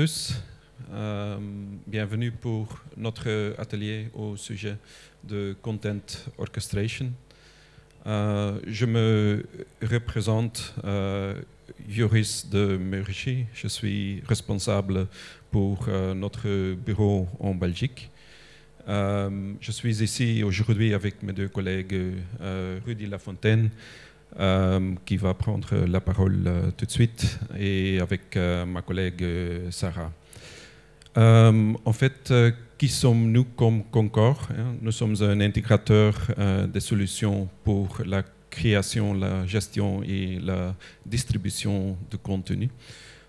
tous. Bienvenue pour notre atelier au sujet de Content Orchestration. Je me représente Joris de Merichi. Je suis responsable pour notre bureau en Belgique. Je suis ici aujourd'hui avec mes deux collègues Rudy Lafontaine, qui va prendre la parole tout de suite, et avec ma collègue Sarah. En fait, qui sommes-nous comme Concor? Nous sommes un intégrateur des solutions pour la création, la gestion et la distribution de contenu.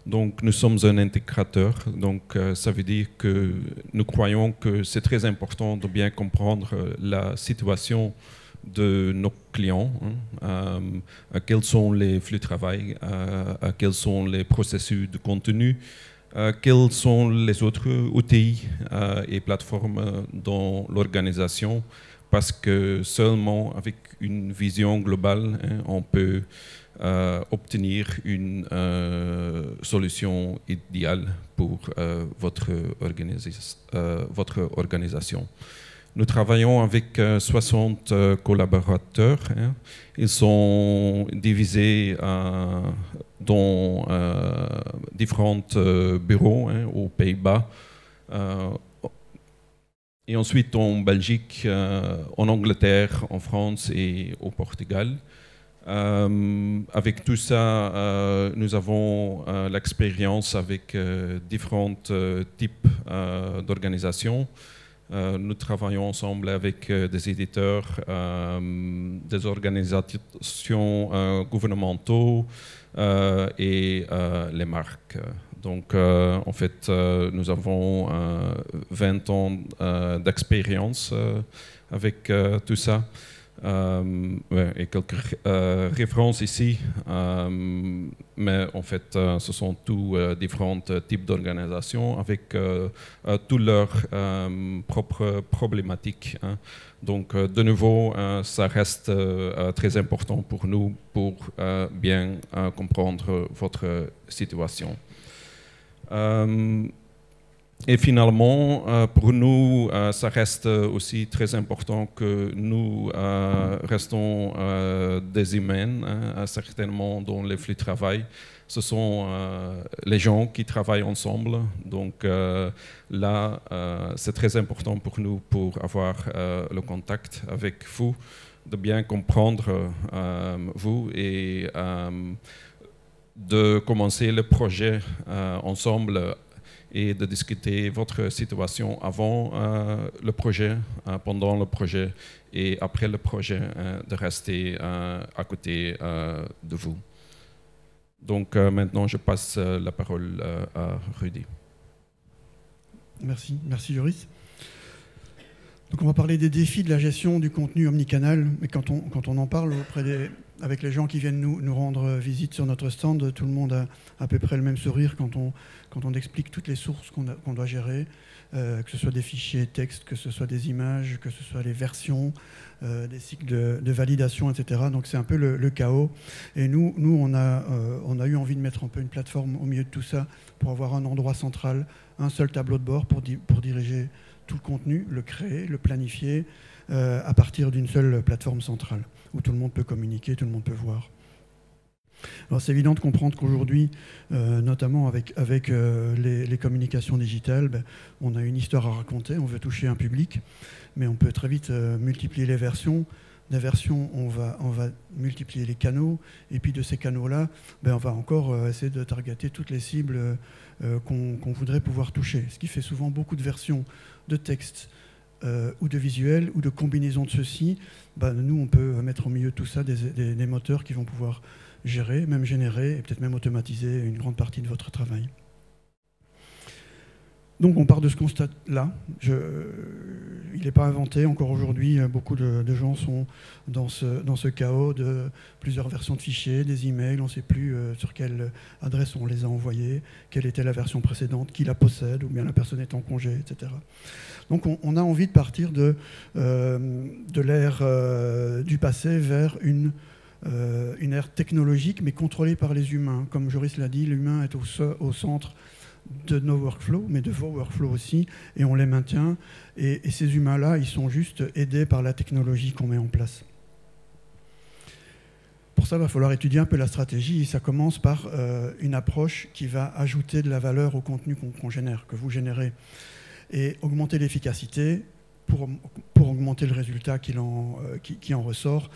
Donc, nous sommes un intégrateur. Donc, ça veut dire que nous croyons que c'est très important de bien comprendre la situation de nos clients, quels sont les flux de travail, quels sont les processus de contenu, quels sont les autres outils et plateformes dans l'organisation, parce que seulement avec une vision globale, on peut obtenir une solution idéale pour votre organisation. Nous travaillons avec 60 collaborateurs. Ils sont divisés dans différents bureaux aux Pays-Bas, et ensuite en Belgique, en Angleterre, en France et au Portugal. Avec tout ça, nous avons l'expérience avec différents types d'organisations. Nous travaillons ensemble avec des éditeurs, des organisations gouvernementaux et les marques. Donc, en fait, nous avons 20 ans d'expérience avec tout ça. Et quelques références ici, mais en fait, ce sont tous différents types d'organisations avec toutes leurs propres problématiques. Donc, de nouveau, ça reste très important pour nous pour bien comprendre votre situation. Et finalement, pour nous, ça reste aussi très important que nous restons des humains, certainement dans les flux de travail. Ce sont les gens qui travaillent ensemble. Donc là, c'est très important pour nous pour avoir le contact avec vous, de bien comprendre vous et de commencer le projet ensemble et de discuter votre situation avant le projet, pendant le projet et après le projet, de rester à côté de vous. Donc maintenant, je passe la parole à Rudy. Merci Joris. Donc on va parler des défis de la gestion du contenu omnicanal, mais quand on en parle avec les gens qui viennent nous rendre visite sur notre stand, tout le monde a à peu près le même sourire quand on explique toutes les sources qu'on doit gérer, que ce soit des fichiers texte, que ce soit des images, que ce soit les versions, des cycles de validation, etc. Donc c'est un peu le chaos. Et nous on a eu envie de mettre un peu une plateforme au milieu de tout ça pour avoir un endroit central, un seul tableau de bord pour diriger tout le contenu, le créer, le planifier à partir d'une seule plateforme centrale où tout le monde peut communiquer, tout le monde peut voir. Alors c'est évident de comprendre qu'aujourd'hui, notamment avec les communications digitales, on a une histoire à raconter, on veut toucher un public, mais on peut très vite multiplier les versions. Des versions, on va multiplier les canaux, et puis de ces canaux-là, on va encore essayer de targeter toutes les cibles qu'on voudrait pouvoir toucher. Ce qui fait souvent beaucoup de versions de texte ou de visuels ou de combinaisons de ceci. Nous, on peut mettre au milieu de tout ça des moteurs qui vont pouvoir gérer, même générer et peut-être même automatiser une grande partie de votre travail. Donc on part de ce constat-là. Il n'est pas inventé. Encore aujourd'hui, beaucoup de gens sont dans ce chaos de plusieurs versions de fichiers, des emails. On ne sait plus sur quelle adresse on les a envoyés, quelle était la version précédente, qui la possède, ou bien la personne est en congé, etc. Donc on a envie de partir de l'ère du passé vers une ère technologique, mais contrôlée par les humains. Comme Joris l'a dit, l'humain est au centre de nos workflows, mais de vos workflows aussi, et on les maintient. Et ces humains-là, ils sont juste aidés par la technologie qu'on met en place. Pour ça, il va falloir étudier un peu la stratégie, et ça commence par une approche qui va ajouter de la valeur au contenu qu'on génère, que vous générez, et augmenter l'efficacité pour augmenter le résultat qui en ressort.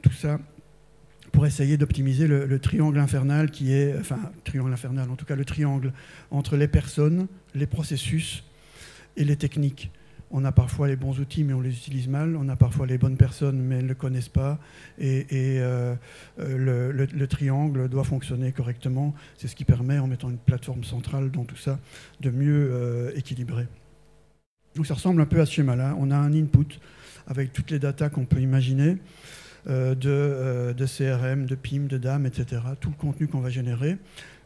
Tout ça pour essayer d'optimiser le triangle infernal qui est, enfin, triangle infernal, en tout cas le triangle entre les personnes, les processus et les techniques. On a parfois les bons outils, mais on les utilise mal. On a parfois les bonnes personnes, mais elles ne le connaissent pas. Et le triangle doit fonctionner correctement. C'est ce qui permet, en mettant une plateforme centrale dans tout ça, de mieux équilibrer. Donc ça ressemble un peu à ce schéma-là. On a un input avec toutes les datas qu'on peut imaginer, de CRM, de PIM, de DAM, etc. Tout le contenu qu'on va générer.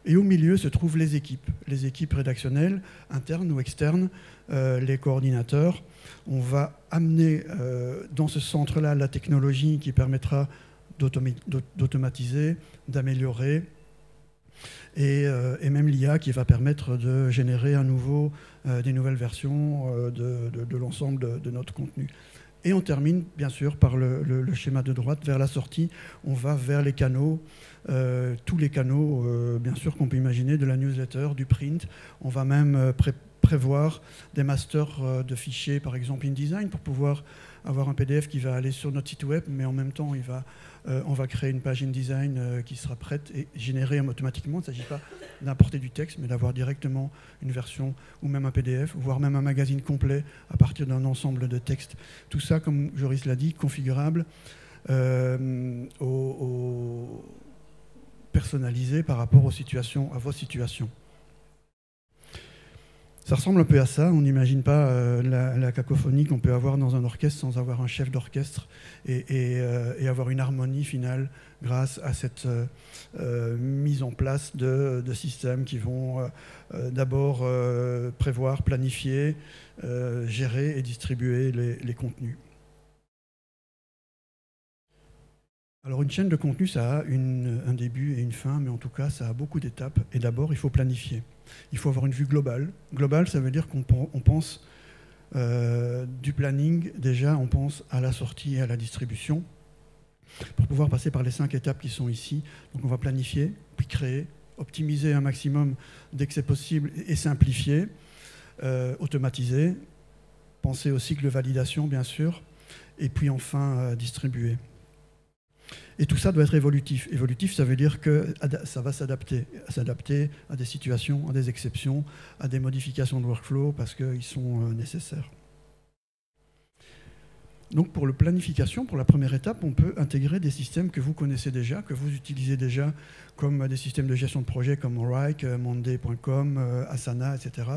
Et au milieu se trouvent les équipes rédactionnelles, internes ou externes, les coordinateurs. On va amener dans ce centre-là la technologie qui permettra d'automatiser, d'améliorer, et même l'IA qui va permettre de générer des nouvelles versions de l'ensemble de notre contenu. Et on termine, bien sûr, par le schéma de droite. Vers la sortie, on va vers les canaux, tous les canaux, bien sûr, qu'on peut imaginer, de la newsletter, du print. On va même prévoir des masters de fichiers, par exemple InDesign, pour pouvoir avoir un PDF qui va aller sur notre site web, mais en même temps, on va créer une page InDesign qui sera prête et générée automatiquement. Il ne s'agit pas d'importer du texte, mais d'avoir directement une version ou même un PDF, voire même un magazine complet à partir d'un ensemble de textes. Tout ça, comme Joris l'a dit, configurable, personnalisé par rapport à vos situations. Ça ressemble un peu à ça. On n'imagine pas la cacophonie qu'on peut avoir dans un orchestre sans avoir un chef d'orchestre et avoir une harmonie finale grâce à cette mise en place de systèmes qui vont d'abord prévoir, planifier, gérer et distribuer les contenus. Alors une chaîne de contenu, ça a un début et une fin, mais en tout cas, ça a beaucoup d'étapes. Et d'abord, il faut planifier. Il faut avoir une vue globale. Globale, ça veut dire qu'on pense du planning, déjà, on pense à la sortie et à la distribution, pour pouvoir passer par les 5 étapes qui sont ici. Donc on va planifier, puis créer, optimiser un maximum dès que c'est possible et simplifier, automatiser, penser au cycle de validation, bien sûr, et puis enfin distribuer. Et tout ça doit être évolutif. Évolutif, ça veut dire que ça va s'adapter à des situations, à des exceptions, à des modifications de workflow parce qu'ils sont nécessaires. Donc pour la planification, pour la première étape, on peut intégrer des systèmes que vous connaissez déjà, que vous utilisez déjà, comme des systèmes de gestion de projet comme Wrike, Monday.com, Asana, etc.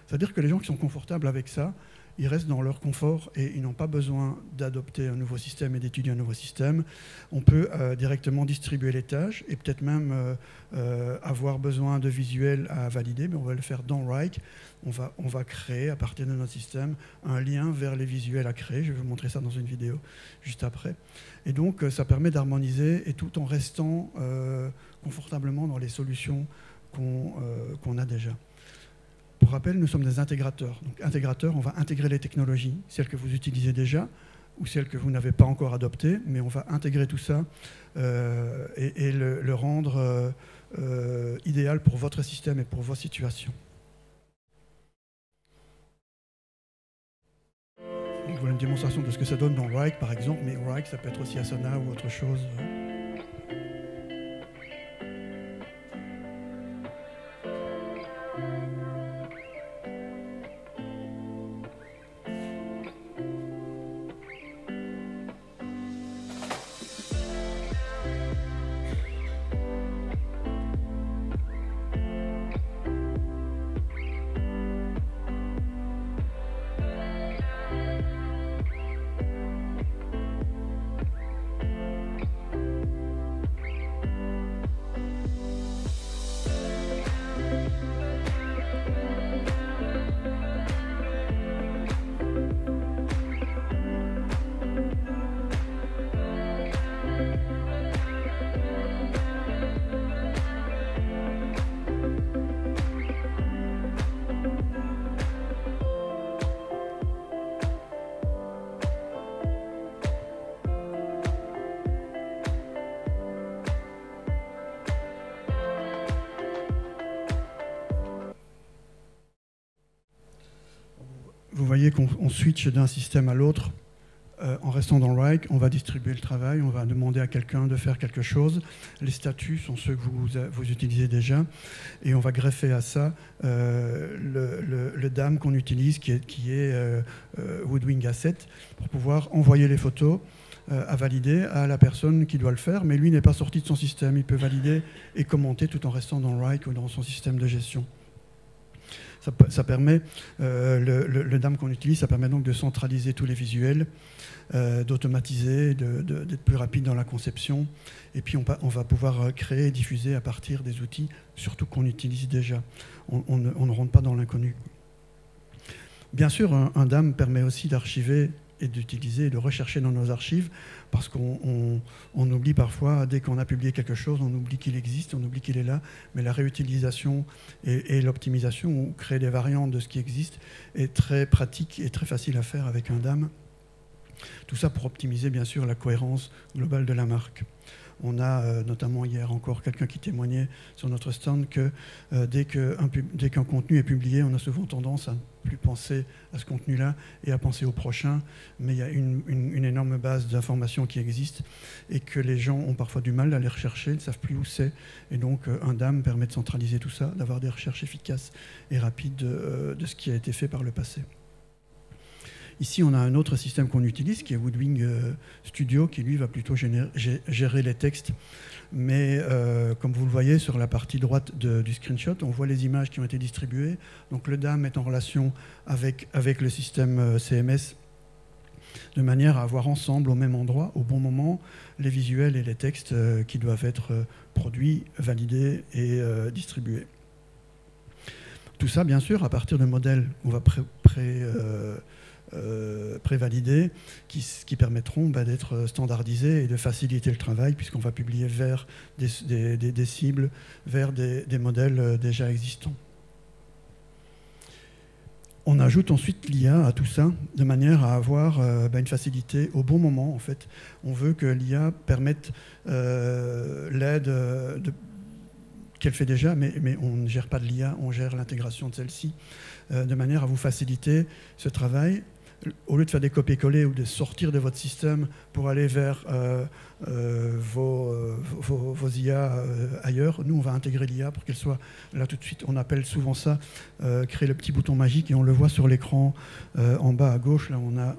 C'est-à-dire que les gens qui sont confortables avec ça, ils restent dans leur confort et ils n'ont pas besoin d'adopter un nouveau système et d'étudier un nouveau système. On peut directement distribuer les tâches et peut-être même avoir besoin de visuels à valider, mais on va le faire dans Wrike. On va créer à partir de notre système un lien vers les visuels à créer. Je vais vous montrer ça dans une vidéo juste après. Et donc ça permet d'harmoniser et tout en restant confortablement dans les solutions qu'on a déjà. Pour rappel, nous sommes des intégrateurs. Donc, intégrateurs, on va intégrer les technologies, celles que vous utilisez déjà ou celles que vous n'avez pas encore adoptées, mais on va intégrer tout ça et le rendre idéal pour votre système et pour vos situations. Donc, voilà une démonstration de ce que ça donne dans Wrike, par exemple, mais Wrike, ça peut être aussi Asana ou autre chose. vous voyez qu'on switch d'un système à l'autre. En restant dans Wrike, on va distribuer le travail, on va demander à quelqu'un de faire quelque chose. Les statuts sont ceux que vous utilisez déjà. Et on va greffer à ça le DAM qu'on utilise, qui est Woodwing Asset, pour pouvoir envoyer les photos à valider à la personne qui doit le faire. Mais lui n'est pas sorti de son système. Il peut valider et commenter tout en restant dans Wrike ou dans son système de gestion. Ça permet, le DAM qu'on utilise, ça permet donc de centraliser tous les visuels, d'automatiser, d'être plus rapide dans la conception. Et puis on va pouvoir créer et diffuser à partir des outils, surtout qu'on utilise déjà. On ne rentre pas dans l'inconnu. Bien sûr, un DAM permet aussi d'archiver et d'utiliser et de rechercher dans nos archives, parce qu'on oublie parfois, dès qu'on a publié quelque chose, on oublie qu'il existe, on oublie qu'il est là, mais la réutilisation et l'optimisation, ou créer des variantes de ce qui existe, est très pratique et très facile à faire avec un DAM. Tout ça pour optimiser bien sûr la cohérence globale de la marque. On a notamment hier encore quelqu'un qui témoignait sur notre stand que dès qu'un contenu est publié, on a souvent tendance à ne plus penser à ce contenu-là et à penser au prochain, mais il y a une énorme base d'informations qui existe et que les gens ont parfois du mal à les rechercher, ne savent plus où c'est. Et donc un DAM permet de centraliser tout ça, d'avoir des recherches efficaces et rapides de ce qui a été fait par le passé. Ici, on a un autre système qu'on utilise, qui est Woodwing Studio, qui lui va plutôt gérer les textes. Mais comme vous le voyez sur la partie droite du screenshot, on voit les images qui ont été distribuées. Donc le DAM est en relation avec le système CMS, de manière à avoir ensemble, au même endroit, au bon moment, les visuels et les textes qui doivent être produits, validés et distribués. Tout ça, bien sûr, à partir de modèles qu'on va prévalidés qui permettront d'être standardisés et de faciliter le travail, puisqu'on va publier vers des cibles, vers des modèles déjà existants. On ajoute ensuite l'IA à tout ça, de manière à avoir une facilité au bon moment. En fait, on veut que l'IA permette l'aide qu'elle fait déjà, mais on ne gère pas de l'IA, on gère l'intégration de celle-ci, de manière à vous faciliter ce travail. Au lieu de faire des copier-coller ou de sortir de votre système pour aller vers vos IA ailleurs, nous, on va intégrer l'IA pour qu'elle soit là tout de suite. On appelle souvent ça créer le petit bouton magique, et on le voit sur l'écran en bas à gauche. Là, on a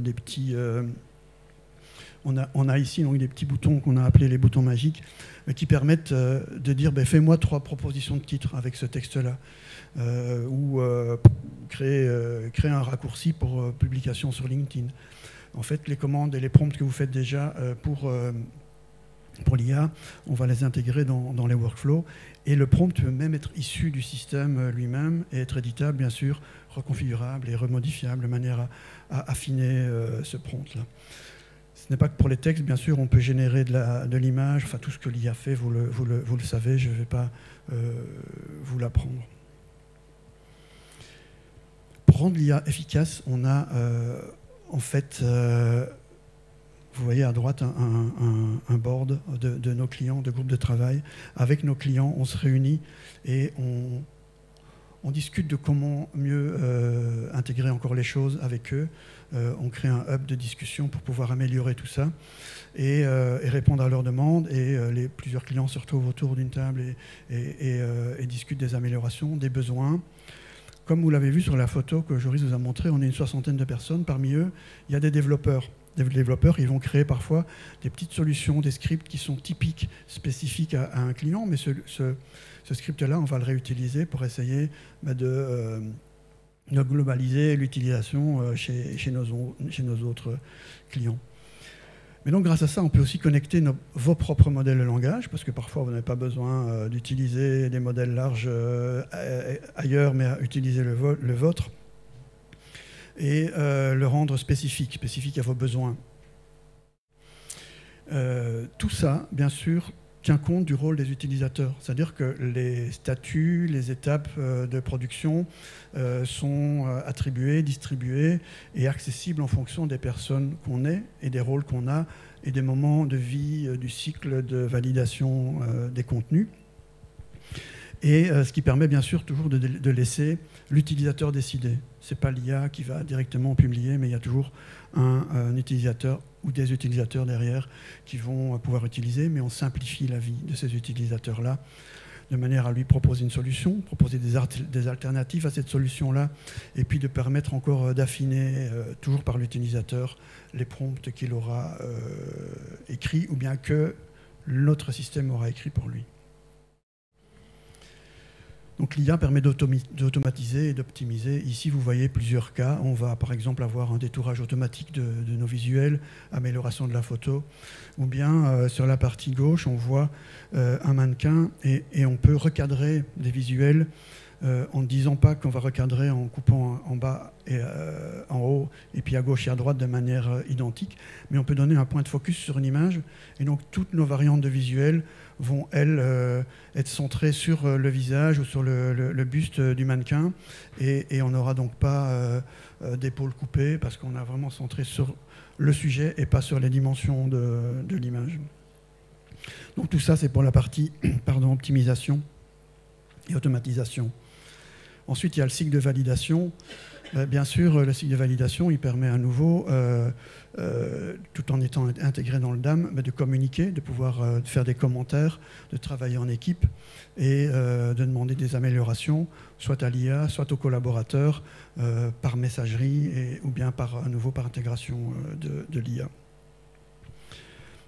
des petits... On a ici donc, des petits boutons qu'on a appelés les boutons magiques qui permettent de dire fais-moi 3 propositions de titres avec ce texte-là, ou créer un raccourci pour publication sur LinkedIn. En fait, les commandes et les prompts que vous faites déjà pour l'IA, on va les intégrer dans les workflows, et le prompt peut même être issu du système lui-même et être éditable, bien sûr, reconfigurable et remodifiable de manière à affiner ce prompt-là. Ce n'est pas que pour les textes, bien sûr, on peut générer de l'image, enfin tout ce que l'IA fait, vous le savez, je ne vais pas vous l'apprendre. Pour rendre l'IA efficace, on a en fait, vous voyez à droite un board de nos clients, de groupes de travail. Avec nos clients, on se réunit et on discute de comment mieux intégrer encore les choses avec eux. On crée un hub de discussion pour pouvoir améliorer tout ça et répondre à leurs demandes. Et plusieurs clients se retrouvent autour d'une table et discutent des améliorations, des besoins. Comme vous l'avez vu sur la photo que Joris vous a montrée, on est une 60aine de personnes. Parmi eux, il y a des développeurs. Les développeurs, ils vont créer parfois des petites solutions, des scripts qui sont typiques, spécifiques à un client, mais ce script-là, on va le réutiliser pour essayer de globaliser l'utilisation chez nos autres clients. Mais donc, grâce à ça, on peut aussi connecter vos propres modèles de langage, parce que parfois, vous n'avez pas besoin d'utiliser des modèles larges ailleurs, mais à utiliser le vôtre, et le rendre spécifique à vos besoins. Tout ça, bien sûr, tient compte du rôle des utilisateurs. C'est-à-dire que les statuts, les étapes de production sont attribuées, distribuées et accessibles en fonction des personnes qu'on est et des rôles qu'on a et des moments de vie du cycle de validation des contenus. Et ce qui permet bien sûr toujours de laisser l'utilisateur décider. Ce n'est pas l'IA qui va directement publier, mais il y a toujours un utilisateur ou des utilisateurs derrière qui vont pouvoir utiliser, mais on simplifie la vie de ces utilisateurs-là de manière à lui proposer une solution, proposer des alternatives à cette solution-là, et puis de permettre encore d'affiner, toujours par l'utilisateur, les prompts qu'il aura écrits ou bien que notre système aura écrit pour lui. Donc l'IA permet d'automatiser et d'optimiser. Ici, vous voyez plusieurs cas. On va par exemple avoir un détourage automatique de nos visuels, amélioration de la photo, ou bien sur la partie gauche, on voit un mannequin et on peut recadrer des visuels en ne disant pas qu'on va recadrer en coupant en bas et en haut, et puis à gauche et à droite de manière identique, mais on peut donner un point de focus sur une image, et donc toutes nos variantes de visuels vont, elles, être centrées sur le visage ou sur le buste du mannequin, et on n'aura donc pas d'épaule coupée, parce qu'on a vraiment centré sur le sujet et pas sur les dimensions de l'image. Donc tout ça, c'est pour la partie optimisation et automatisation. Ensuite, il y a le cycle de validation. Bien sûr, le cycle de validation, il permet à nouveau, tout en étant intégré dans le DAM, de communiquer, de pouvoir faire des commentaires, de travailler en équipe et de demander des améliorations, soit à l'IA, soit aux collaborateurs, par messagerie ou bien à nouveau par intégration de l'IA.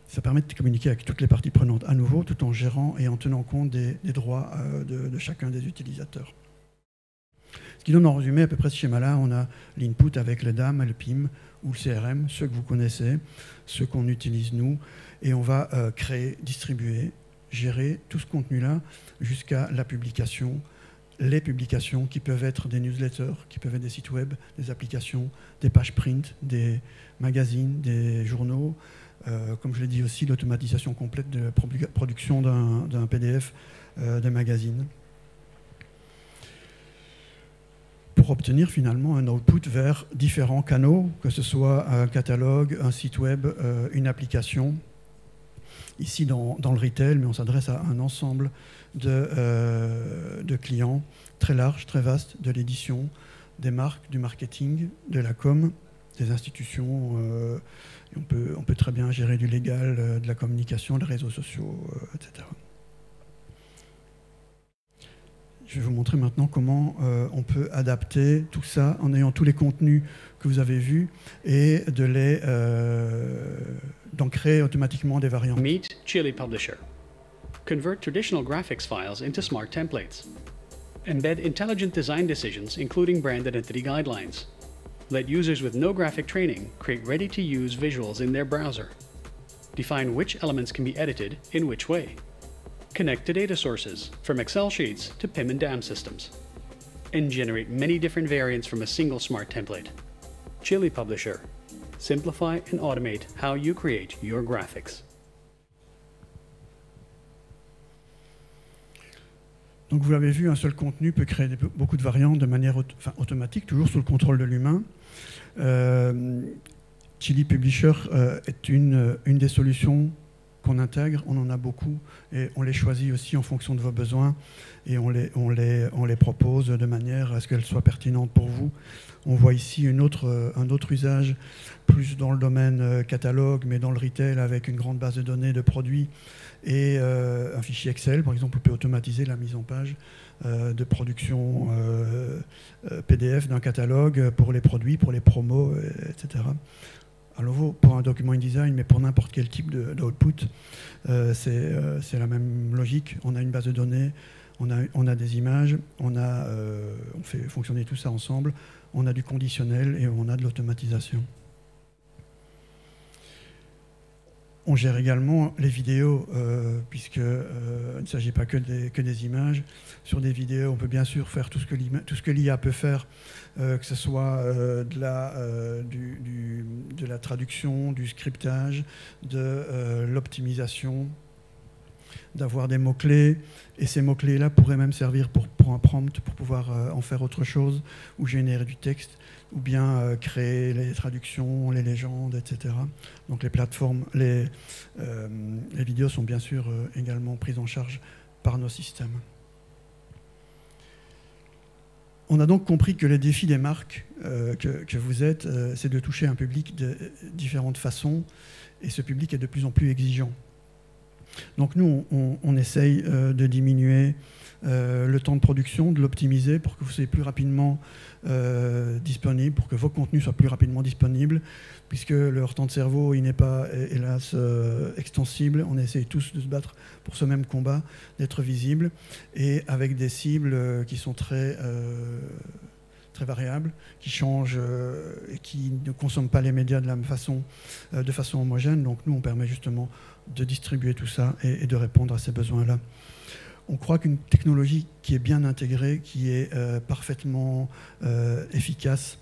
Ça permet de communiquer avec toutes les parties prenantes à nouveau, tout en gérant et en tenant compte des droits de chacun des utilisateurs. Ce qui donne en résumé à peu près ce schéma-là, on a l'input avec le DAM, le PIM ou le CRM, ceux que vous connaissez, ceux qu'on utilise nous, et on va créer, distribuer, gérer tout ce contenu-là jusqu'à la publication, les publications qui peuvent être des newsletters, qui peuvent être des sites web, des applications, des pages print, des magazines, des journaux, comme je l'ai dit aussi, l'automatisation complète de la production d'un PDF de magazine, pour obtenir finalement un output vers différents canaux, que ce soit un catalogue, un site web, une application. Ici dans le retail, mais on s'adresse à un ensemble de clients très large, très vaste, de l'édition, des marques, du marketing, de la com, des institutions. On peut très bien gérer du légal, de la communication, des réseaux sociaux, etc. Je vais vous montrer maintenant comment on peut adapter tout ça en ayant tous les contenus que vous avez vus et d'en créer automatiquement des variantes. Meet Chili Publisher. Convert traditional graphics files into smart templates. Embed intelligent design decisions, including brand identity guidelines. Let users with no graphic training create ready-to-use visuals in their browser. Define which elements can be edited in which way. Connect to data sources, from Excel sheets to PIM and DAM systems, and generate many different variants from a single smart template. Chili Publisher. Simplify and automate how you create your graphics. Donc vous l'avez vu, un seul contenu peut créer beaucoup de variantes de manière automatique, toujours sous le contrôle de l'humain. Chili Publisher est une des solutions qu'on intègre, on en a beaucoup et on les choisit aussi en fonction de vos besoins et on les propose de manière à ce qu'elles soient pertinentes pour vous. On voit ici un autre usage, plus dans le domaine catalogue, mais dans le retail avec une grande base de données de produits et un fichier Excel. Par exemple, on peut automatiser la mise en page de production PDF d'un catalogue pour les produits, pour les promos, etc. À nouveau, pour un document InDesign, mais pour n'importe quel type d'output, c'est la même logique. On a une base de données, on a des images, on fait fonctionner tout ça ensemble, on a du conditionnel et on a de l'automatisation. On gère également les vidéos, puisqu'il ne s'agit pas que des images. Sur des vidéos, on peut bien sûr faire tout ce que l'IA peut faire, que ce soit de la traduction, du scriptage, de l'optimisation, d'avoir des mots-clés. Et ces mots-clés-là pourraient même servir pour un prompt, pour pouvoir en faire autre chose, ou générer du texte, ou bien créer les traductions, les légendes, etc. Donc les plateformes, les vidéos sont bien sûr également prises en charge par nos systèmes. On a donc compris que les défis des marques que vous êtes, c'est de toucher un public de différentes façons, et ce public est de plus en plus exigeant. Donc nous, on essaye de diminuer le temps de production, de l'optimiser pour que vous soyez plus rapidement disponible, pour que vos contenus soient plus rapidement disponibles, puisque leur temps de cerveau, il n'est pas, hélas, extensible. On essaye tous de se battre pour ce même combat, d'être visible, et avec des cibles qui sont très variables, qui changent et qui ne consomment pas les médias de la même façon, de façon homogène. Donc nous, on permet justement de distribuer tout ça et de répondre à ces besoins-là. On croit qu'une technologie qui est bien intégrée, qui est parfaitement efficace,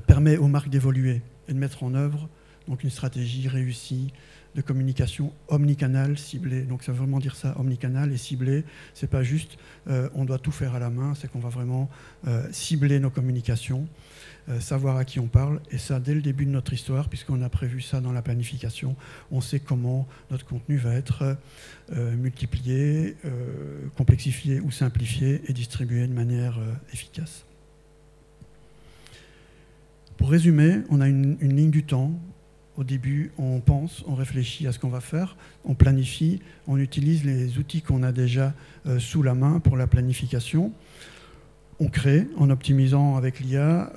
permet aux marques d'évoluer et de mettre en œuvre donc une stratégie réussie de communication omnicanale ciblée. Donc ça veut vraiment dire ça, omnicanale et ciblée. C'est pas juste on doit tout faire à la main, c'est qu'on va vraiment cibler nos communications, savoir à qui on parle, et ça dès le début de notre histoire, puisqu'on a prévu ça dans la planification. On sait comment notre contenu va être multiplié, complexifié ou simplifié et distribué de manière efficace. Pour résumer, on a une ligne du temps. Au début, on pense, on réfléchit à ce qu'on va faire, on planifie, on utilise les outils qu'on a déjà sous la main pour la planification. On crée en optimisant avec l'IA,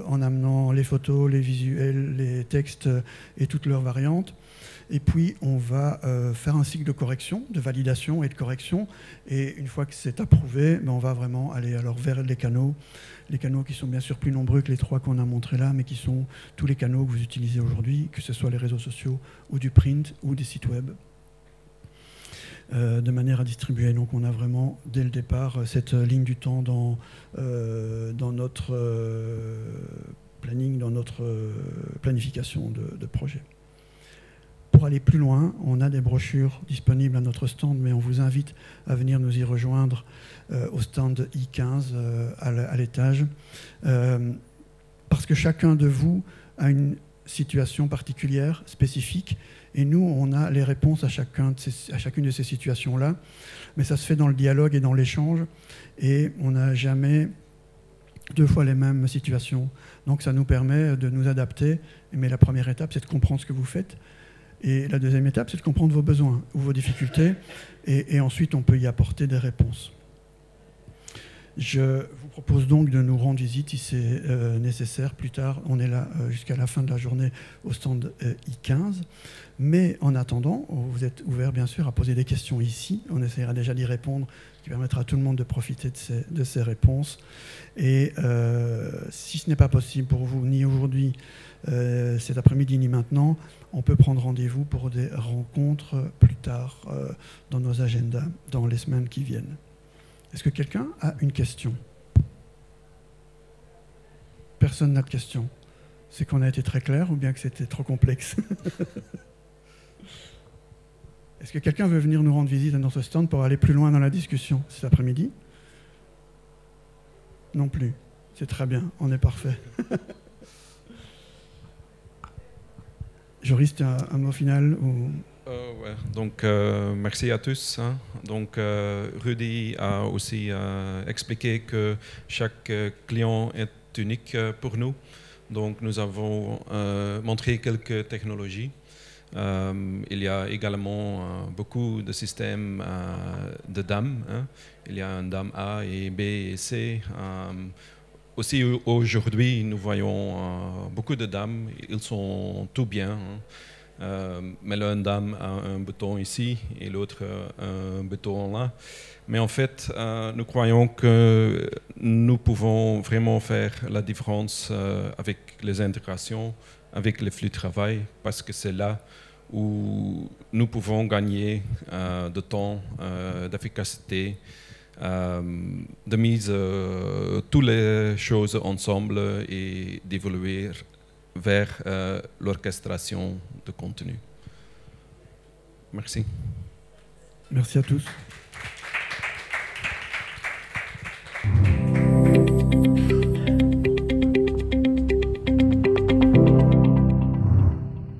en amenant les photos, les visuels, les textes et toutes leurs variantes. Et puis, on va faire un cycle de correction, de validation et de correction. Et une fois que c'est approuvé, on va vraiment aller alors vers les canaux qui sont bien sûr plus nombreux que les 3 qu'on a montrés là, mais qui sont tous les canaux que vous utilisez aujourd'hui, que ce soit les réseaux sociaux ou du print ou des sites web, de manière à distribuer. Donc on a vraiment, dès le départ, cette ligne du temps dans notre planning, dans notre planification de projet. Pour aller plus loin, on a des brochures disponibles à notre stand, mais on vous invite à venir nous y rejoindre au stand I15 à l'étage, parce que chacun de vous a une situation particulière, spécifique, et nous, on a les réponses à chacune de ces situations-là, mais ça se fait dans le dialogue et dans l'échange, et on n'a jamais 2 fois les mêmes situations. Donc ça nous permet de nous adapter, mais la première étape, c'est de comprendre ce que vous faites. Et la deuxième étape, c'est de comprendre vos besoins ou vos difficultés, et ensuite on peut y apporter des réponses. Je vous propose donc de nous rendre visite si c'est nécessaire plus tard. On est là jusqu'à la fin de la journée au stand I15. Mais en attendant, vous êtes ouvert bien sûr à poser des questions ici. On essaiera déjà d'y répondre, ce qui permettra à tout le monde de profiter de ces réponses. Et si ce n'est pas possible pour vous, ni aujourd'hui, cet après-midi, ni maintenant, on peut prendre rendez-vous pour des rencontres plus tard dans nos agendas, dans les semaines qui viennent. Est-ce que quelqu'un a une question? Personne n'a de question. C'est qu'on a été très clair ou bien que c'était trop complexe? Est-ce que quelqu'un veut venir nous rendre visite à notre stand pour aller plus loin dans la discussion cet après-midi? Non plus. C'est très bien, on est parfait. Joris, un mot final ou... Ouais. Donc, merci à tous. Hein. Donc, Rudy a aussi expliqué que chaque client est unique pour nous. Donc, nous avons montré quelques technologies. Il y a également beaucoup de systèmes de DAM. Hein. Il y a un DAM A et B et C. Aussi, aujourd'hui, nous voyons beaucoup de DAM. Ils sont tout bien. Hein. Mais l'un DAM a un bouton ici et l'autre un bouton là. Mais en fait, nous croyons que nous pouvons vraiment faire la différence avec les intégrations, avec les flux de travail, parce que c'est là où nous pouvons gagner de temps, d'efficacité, de mise toutes les choses ensemble et d'évoluer vers l'orchestration de contenu. Merci. Merci à tous.